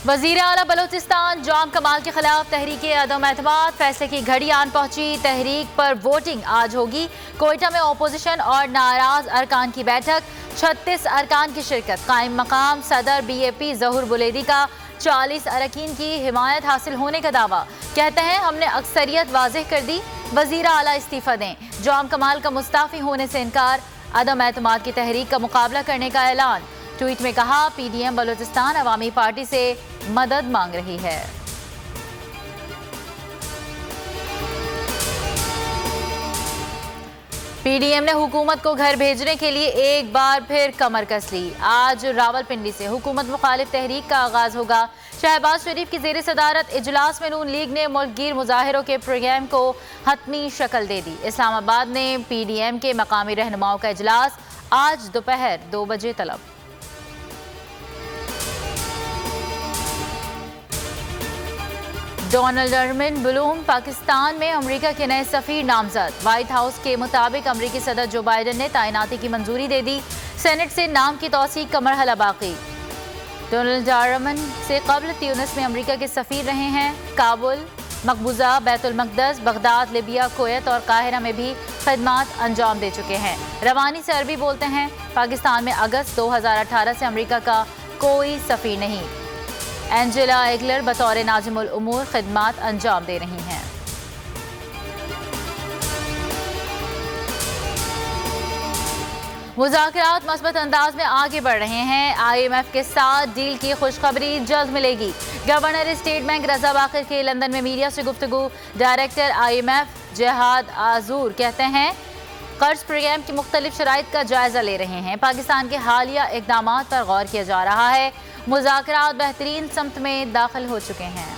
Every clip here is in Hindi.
वजीर आला बलोचिस्तान जाम कमाल के खिलाफ तहरीक अदम एतमाद, फैसले की घड़ी आन पहुंची। तहरीक पर वोटिंग आज होगी। कोयटा में अपोजिशन और नाराज अरकान की बैठक, 36 अरकान की शिरकत। कायम मकाम सदर BAP जहूर बुलेदी का 40 अरकान की हिमायत हासिल होने का दावा। कहते हैं हमने अक्सरियत वाज़ेह कर दी, वजीर आला इस्तीफा दें। जाम कमाल का मुस्ताफी होने से इनकार, अदम एतमाद की तहरीक का मुकाबला करने का ऐलान। ट्वीट में कहा PDM बलोचिस्तान अवामी पार्टी से मदद मांग रही है। PDM ने हुकूमत को घर भेजने के लिए एक बार फिर कमर कस ली। आज रावलपिंडी से हुकूमत मुखालिफ तहरीक का आगाज होगा। शहबाज शरीफ की जेर सदारत इजलास में नून लीग ने मुल्कगीर मुजाहिरों के प्रोग्राम को हतमी शक्ल दे दी। इस्लामाबाद ने PDM के मकामी रहनुमाओं का इजलास आज दोपहर 2 बजे तलब। डोनाल्ड अर्मिन ब्लूम पाकिस्तान में अमेरिका के नए सफीर नामजद। व्हाइट हाउस के मुताबिक अमेरिकी सदर जो बाइडन ने तैनाती की मंजूरी दे दी। सेनेट से नाम की तौसीक का मरहला बाकी। डोनाल्ड अर्मिन से कबल ट्यूनिस में अमेरिका के सफीर रहे हैं। काबुल, मकबूजा, बैतुल मकदस, बगदाद, लिबिया, कुवैत और काहिरा में भी खदमात अंजाम दे चुके हैं। रवानी से अरबी बोलते हैं। पाकिस्तान में अगस्त 2018 से अमेरिका का कोई सफीर नहीं। एंजेला एगलर बतौर नाजिमुल उमूर खिदमात अंजाम दे रही हैं। मुज़ाकरात मस्बत अंदाज में आगे बढ़ रहे हैं। IMF के साथ डील की खुशखबरी जल्द मिलेगी। गवर्नर स्टेट बैंक रजा बाकर के लंदन में मीडिया से गुफ्तगू। डायरेक्टर IMF जहाद आजूर कहते हैं कर्ज प्रोग्राम की मुख्तलिफ शराइत का जायजा ले रहे हैं। पाकिस्तान के हालिया इकदाम पर गौर किया जा रहा है। मुज़ाकरात बेहतरीन समत में दाखिल हो चुके हैं।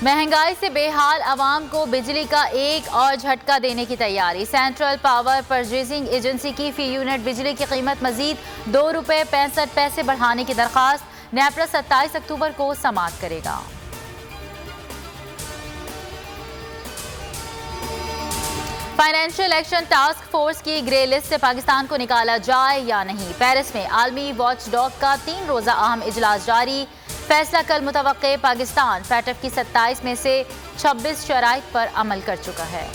महंगाई से बेहाल आवाम को बिजली का एक और झटका देने की तैयारी। सेंट्रल पावर परचेजिंग एजेंसी की फी यूनिट बिजली की कीमत मजीद ₹2.65 बढ़ाने की दरखास्त। नेपरा 27 अक्टूबर को समाअत करेगा। फाइनेंशियल एक्शन टास्क फोर्स की ग्रे लिस्ट से पाकिस्तान को निकाला जाए या नहीं। पेरिस में आलमी वॉच डॉग का 3 रोज़ा अहम इजलास जारी। फैसला कल मुतवक्के। पाकिस्तान फैटफ की 27 में से 26 शराइत पर अमल कर चुका है।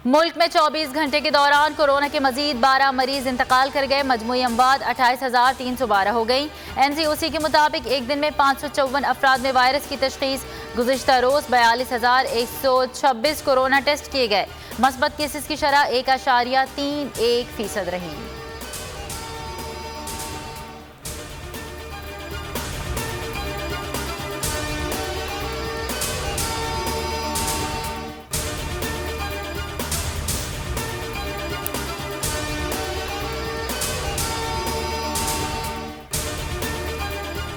मुल्क में 24 घंटे के दौरान कोरोना के मजीद 12 मरीज इंतकाल कर गए। मजमूई अमवात 28,312 हो गई। NCOC के मुताबिक एक दिन में 554 अफराद में वायरस की तशखीस। गुज़िश्ता रोज 42,126 कोरोना टेस्ट किए गए। मस्बत केसेस की शरह 1.31% रही।